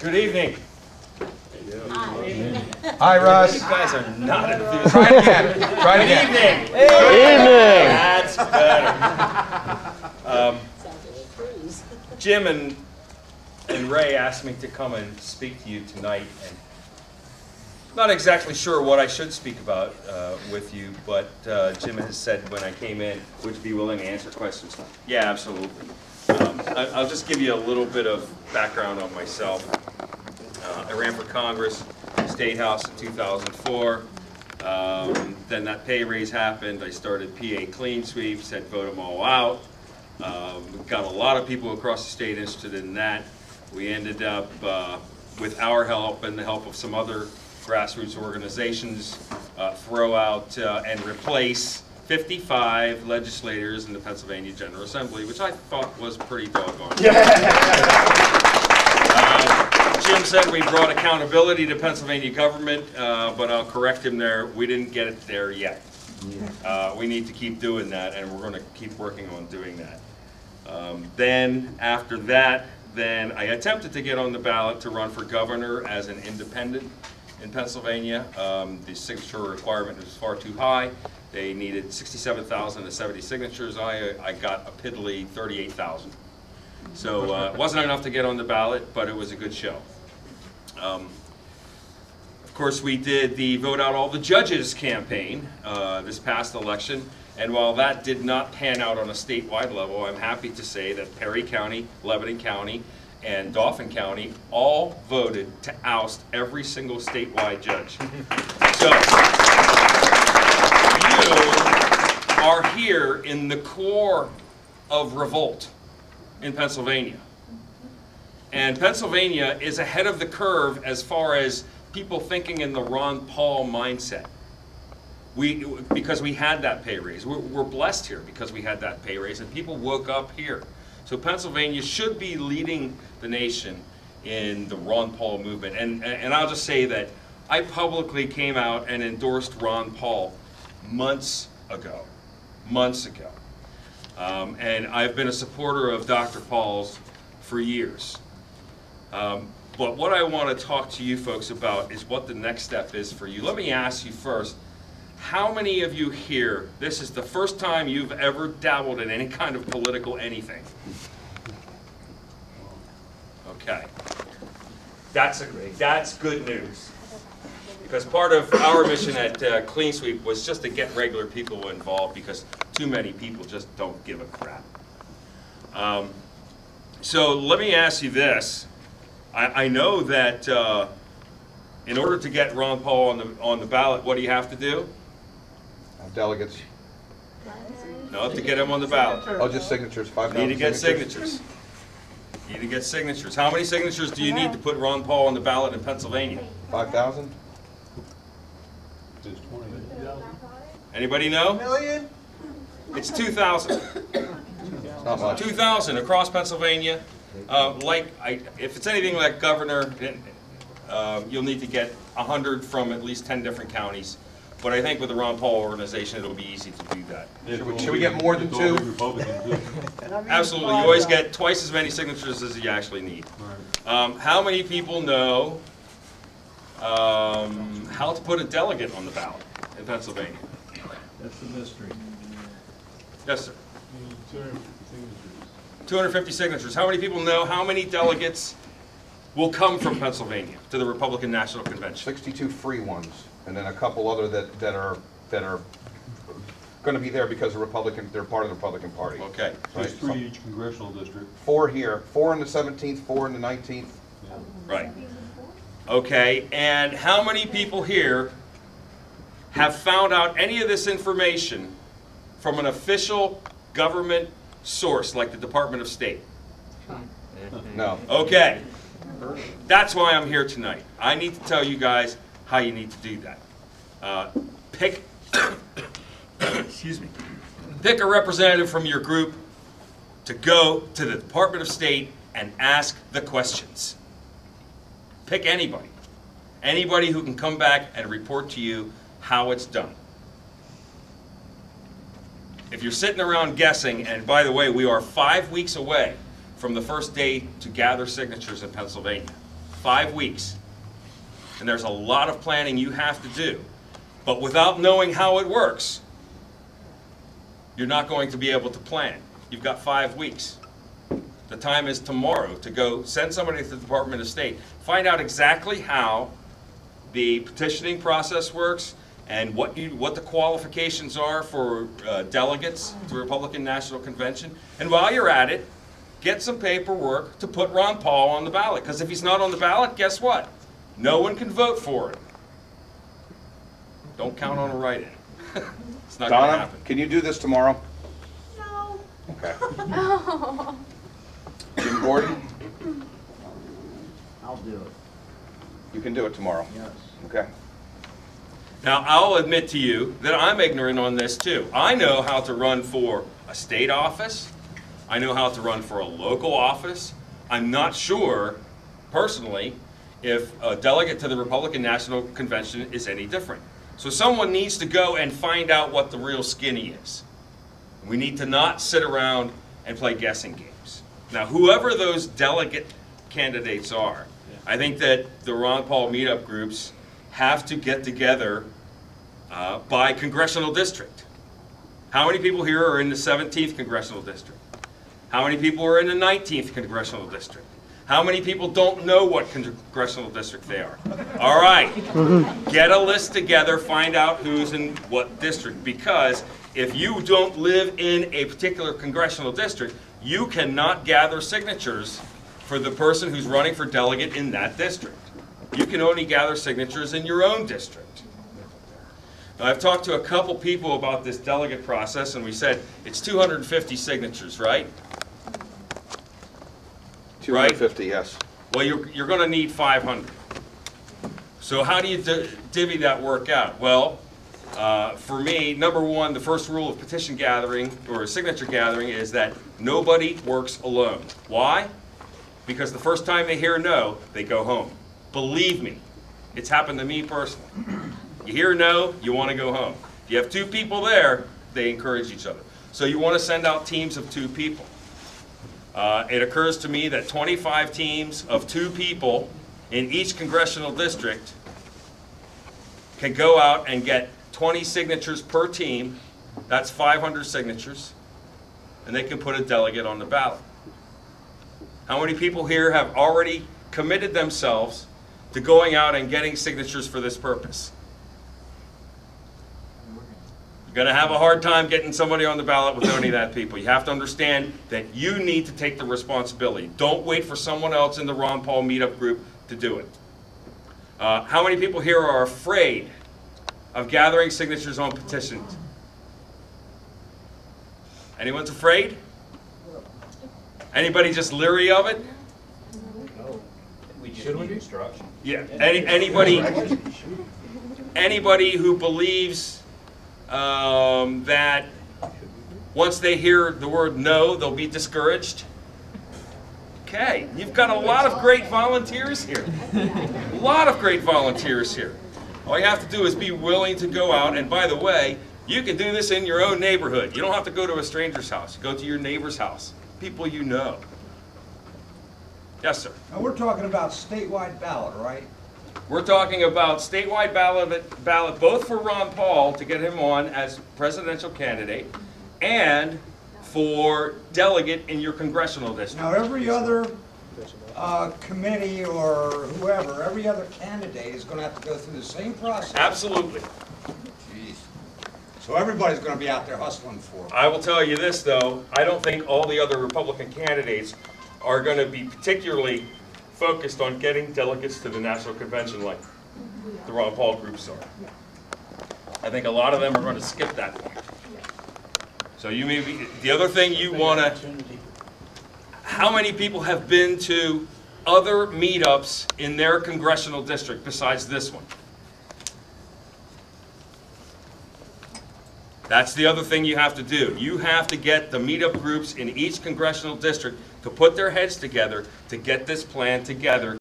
Good evening. Hi, Russ. You guys are not enthusiastic. Try it again. Try it again. Good evening. Good evening. That's better. Jim and Ray asked me to come and speak to you tonight, and not exactly sure what I should speak about with you, but Jim has said when I came in, would you be willing to answer questions? Yeah, absolutely. I'll just give you a little bit of background on myself. I ran for Congress, State House in 2004. Then that pay raise happened. I started PA Clean Sweep, said vote them all out. We got a lot of people across the state interested in that. We ended up, with our help and the help of some other grassroots organizations, throw out and replace 55 legislators in the Pennsylvania General Assembly, which I thought was pretty doggone. Jim said we brought accountability to Pennsylvania government, but I'll correct him there. We didn't get it there yet. We need to keep doing that, and we're going to keep working on doing that. Then after that, then I attempted to get on the ballot to run for governor as an independent in Pennsylvania. The signature requirement was far too high. They needed 67,000 to 70 signatures. I got a piddly 38,000. So it wasn't enough to get on the ballot, but it was a good show. Of course, we did the Vote Out All the Judges campaign this past election, and while that did not pan out on a statewide level, I'm happy to say that Perry County, Lebanon County, and Dauphin County all voted to oust every single statewide judge. So you are here in the core of revolt in Pennsylvania. And Pennsylvania is ahead of the curve as far as people thinking in the Ron Paul mindset. Because we had that pay raise. We're blessed here because we had that pay raise and people woke up here. So Pennsylvania should be leading the nation in the Ron Paul movement. And I'll just say that I publicly came out and endorsed Ron Paul months ago. And I've been a supporter of Dr. Paul's for years. But what I want to talk to you folks about is what the next step is for you. Let me ask you first, how many of you here, this is the first time you've ever dabbled in any kind of political anything? Okay. That's good news. Because part of our mission at Clean Sweep was just to get regular people involved because too many people just don't give a crap. So let me ask you this. I know that in order to get Ron Paul on the ballot, what do you have to do? Delegates. No, to get him on the ballot. Oh, just signatures. 5,000 You need to get signatures. You need to get signatures. How many signatures do you need to put Ron Paul on the ballot in Pennsylvania? 5,000? Anybody know? Million? It's 2,000. Not much. 2,000 across Pennsylvania. If it's anything like governor, you'll need to get 100 from at least 10 different counties. But I think with the Ron Paul organization, it'll be easy to do that. Should we get more than 2? Absolutely. You always get twice as many signatures as you actually need. How many people know how to put a delegate on the ballot in Pennsylvania? That's the mystery. Yes, sir. 250 signatures. 250 signatures. How many people know how many delegates will come from Pennsylvania to the Republican National Convention? 62 free ones, and then a couple other that are going to be there because they're part of the Republican Party. Okay. There's 3 each congressional district. 4 here, 4 in the 17th, 4 in the 19th. Yeah. Right. Okay, and how many people here have found out any of this information from an official government source like the Department of State? No. Okay. That's why I'm here tonight. I need to tell you guys how you need to do that. Pick excuse me. Pick a representative from your group to go to the Department of State and ask the questions. Pick anybody. Anybody who can come back and report to you how it's done. If you're sitting around guessing, and by the way, we are 5 weeks away from the first day to gather signatures in Pennsylvania. 5 weeks. And there's a lot of planning you have to do. But without knowing how it works, you're not going to be able to plan. You've got 5 weeks. The time is tomorrow to go send somebody to the Department of State, find out exactly how the petitioning process works and what the qualifications are for delegates to the Republican National Convention. And while you're at it, get some paperwork to put Ron Paul on the ballot. Because if he's not on the ballot, guess what? No one can vote for him. Don't count on a write-in. It's not going to Donna, happen. can you do this tomorrow? No. Okay. Jim Gordon, I'll do it, you can do it tomorrow. yes. Okay. Now, I'll admit to you that I'm ignorant on this too. I know how to run for a state office. I know how to run for a local office. I'm not sure, personally, if a delegate to the Republican National Convention is any different. So someone needs to go and find out what the real skinny is. We need to not sit around and play guessing games. Now, whoever those delegate candidates are, I think that the Ron Paul meetup groups have to get together by congressional district. How many people here are in the 17th congressional district? How many people are in the 19th congressional district? How many people don't know what congressional district they are? All right, get a list together, find out who's in what district, because if you don't live in a particular congressional district, you cannot gather signatures for the person who's running for delegate in that district. You can only gather signatures in your own district. Now, I've talked to a couple people about this delegate process, and we said it's 250 signatures, right? 250, yes. Well, you're going to need 500. So how do you divvy that work out? Well, for me, number one, the first rule of petition gathering or signature gathering is that nobody works alone. Why? Because the first time they hear no, they go home. Believe me, it's happened to me personally. You hear no, you want to go home. If you have 2 people there, they encourage each other. So you want to send out teams of 2 people. It occurs to me that 25 teams of 2 people in each congressional district can go out and get 20 signatures per team. That's 500 signatures. And they can put a delegate on the ballot. How many people here have already committed themselves to going out and getting signatures for this purpose? You're going to have a hard time getting somebody on the ballot with only that people. You have to understand that you need to take the responsibility. Don't wait for someone else in the Ron Paul meetup group to do it. How many people here are afraid of gathering signatures on petitions? Anyone's afraid? Anybody just leery of it? We just need instruction. Yeah. Anybody who believes that once they hear the word no, they'll be discouraged? Okay, you've got a lot of great volunteers here. A lot of great volunteers here. All you have to do is be willing to go out, and by the way, you can do this in your own neighborhood. You don't have to go to a stranger's house. Go to your neighbor's house, people you know. Yes, sir. Now, we're talking about statewide ballot, right? We're talking about statewide ballot both for Ron Paul to get him on as presidential candidate and for delegate in your congressional district. Now, every other committee or whoever, every other candidate is going to have to go through the same process. Absolutely. Jeez. So everybody's going to be out there hustling for it. I will tell you this, though. I don't think all the other Republican candidates are going to be particularly focused on getting delegates to the National Convention like the Ron Paul groups are. I think a lot of them are going to skip that point. So you may be, the other thing you want to, how many people have been to other meetups in their congressional district besides this one? That's the other thing you have to do. You have to get the meetup groups in each congressional district to put their heads together to get this plan together